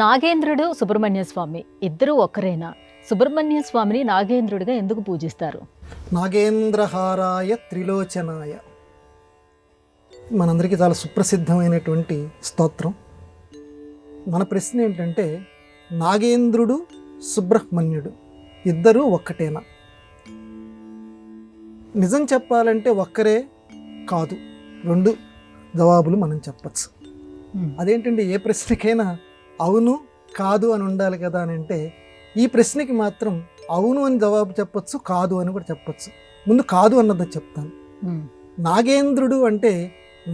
నాగేంద్రుడు, సుబ్రహ్మణ్య స్వామి ఇద్దరూ ఒక్కరేనా? సుబ్రహ్మణ్య స్వామిని నాగేంద్రుడిగా ఎందుకు పూజిస్తారు? నాగేంద్రహారాయ త్రిలోచనాయ మనందరికీ చాలా సుప్రసిద్ధమైనటువంటి స్తోత్రం. మన ప్రశ్న ఏంటంటే, నాగేంద్రుడు సుబ్రహ్మణ్యుడు ఇద్దరూ ఒక్కటేనా? నిజం చెప్పాలంటే ఒక్కరే కాదు, రెండు జవాబులు మనం చెప్పచ్చు. అదేంటంటే, ఏ ప్రశ్నకైనా అవును కాదు అని ఉండాలి కదా అని అంటే, ఈ ప్రశ్నకి మాత్రం అవును అని జవాబు చెప్పచ్చు, కాదు అని కూడా చెప్పచ్చు. ముందు కాదు అన్నది చెప్తాను. నాగేంద్రుడు అంటే,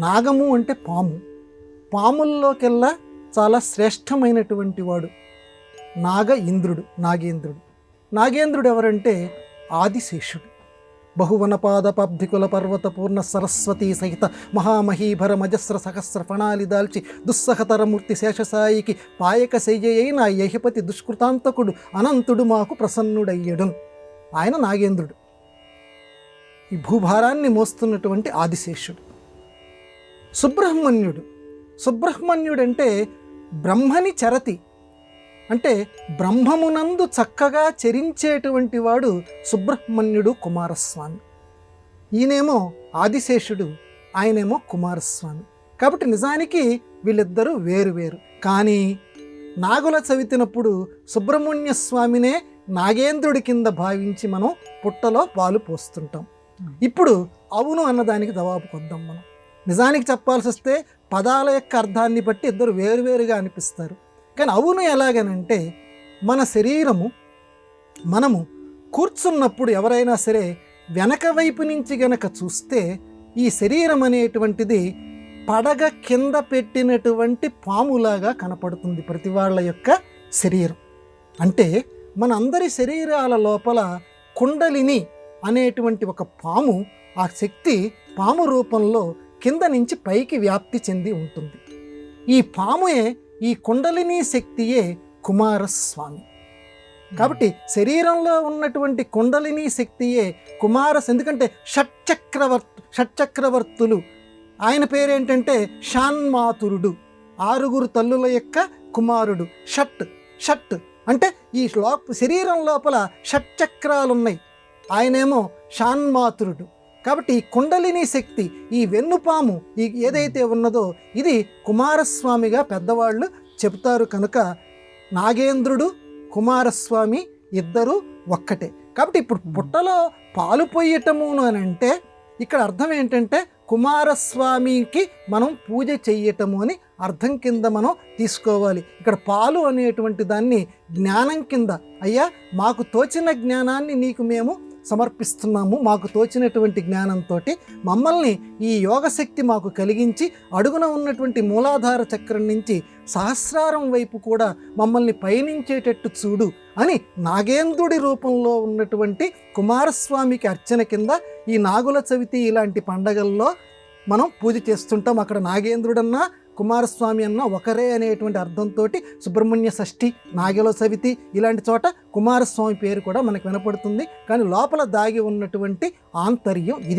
నాగము అంటే పాము, పాముల్లోకెల్లా చాలా శ్రేష్టమైనటువంటి వాడు ఇంద్రుడు. నాగేంద్రుడు ఎవరంటే ఆదిశేషుడు. బహువనపాదపబ్ధికుల పర్వత పూర్ణ సరస్వతీ సహిత మహామహీభర మజస్ర సహస్ర ఫణాలి దాల్చి దుస్సహతరమూర్తి శేషసాయికి పాయక శయ్యయైన యహిపతి దుష్కృతాంతకుడు అనంతుడు మాకు ప్రసన్నుడయ్యడు. ఆయన నాగేంద్రుడు, ఈ భూభారాన్ని మోస్తున్నటువంటి ఆదిశేషుడు. సుబ్రహ్మణ్యుడంటే బ్రహ్మని చరతి, అంటే బ్రహ్మమునందు చక్కగా చరించేటువంటి వాడు సుబ్రహ్మణ్యుడు కుమారస్వామి. ఈయనేమో ఆదిశేషుడు, ఆయనేమో కుమారస్వామి. కాబట్టి నిజానికి వీళ్ళిద్దరూ వేరు. కానీ నాగుల చవితినప్పుడు సుబ్రహ్మణ్య స్వామినే నాగేంద్రుడి కింద భావించి మనం పుట్టలో పాలు పోస్తుంటాం. ఇప్పుడు అవును అన్నదానికి జవాబు కొద్దాం. మనం నిజానికి చెప్పాల్సి వస్తే పదాల యొక్క అర్థాన్ని బట్టి ఇద్దరు వేరువేరుగా అనిపిస్తారు. కానీ అవును ఎలాగనంటే, మన శరీరము మనము కూర్చున్నప్పుడు ఎవరైనా సరే వెనక వైపు నుంచి గనక చూస్తే ఈ శరీరం అనేటువంటిది పడగ కింద పెట్టినటువంటి పాములాగా కనపడుతుంది ప్రతి వాళ్ళ యొక్క శరీరం. అంటే మన అందరి శరీరాల లోపల కుండలిని అనేటువంటి ఒక పాము, ఆ శక్తి పాము రూపంలో కింద నుంచి పైకి వ్యాప్తి చెంది ఉంటుంది. ఈ పాముయే, ఈ కుండలిని శక్తియే కుమారస్వామి. కాబట్టి శరీరంలో ఉన్నటువంటి కుండలిని శక్తియే ఎందుకంటే షట్చక్రవర్తులు, ఆయన పేరేంటంటే షాన్మాతురుడు, 6 తల్లుల యొక్క కుమారుడు. షట్ అంటే ఈ శరీరం లోపల షట్చక్రాలున్నాయి, ఆయనేమో షాన్మాతురుడు. కాబట్టి ఈ కుండలిని శక్తి, ఈ వెన్నుపాము ఏదైతే ఉన్నదో ఇది కుమారస్వామిగా పెద్దవాళ్ళు చెబుతారు. కనుక నాగేంద్రుడు కుమారస్వామి ఇద్దరు ఒక్కటే. కాబట్టి ఇప్పుడు పుట్టలో పాలు పొయ్యటము అని అంటే ఇక్కడ అర్థం ఏంటంటే, కుమారస్వామికి మనం పూజ చెయ్యటము అని అర్థం కింద మనం తీసుకోవాలి. ఇక్కడ పాలు అనేటువంటి దాన్ని జ్ఞానం కింద, అయ్యా మాకు తోచిన జ్ఞానాన్ని నీకు మేము సమర్పిస్తున్నాము, మాకు తోచినటువంటి జ్ఞానంతో మమ్మల్ని ఈ యోగశక్తి మాకు కలిగించి అడుగున ఉన్నటువంటి మూలాధార చక్రం నుంచి సహస్రారం వైపు కూడా మమ్మల్ని పయనించేటట్టు చూడు అని నాగేంద్రుడి రూపంలో ఉన్నటువంటి కుమారస్వామికి అర్చన కింద ఈ నాగుల చవితి ఇలాంటి పండగల్లో మనం పూజ చేస్తుంటాం. అక్కడ నాగేంద్రుడన్నా కుమారస్వామి అన్న ఒకరే అనేటువంటి అర్థంతో సుబ్రహ్మణ్య షష్ఠి, నాగల చవితి ఇలాంటి చోట కుమారస్వామి పేరు కూడా మనకు వినపడుతుంది. కానీ లోపల దాగి ఉన్నటువంటి ఆంతర్యం ఇది.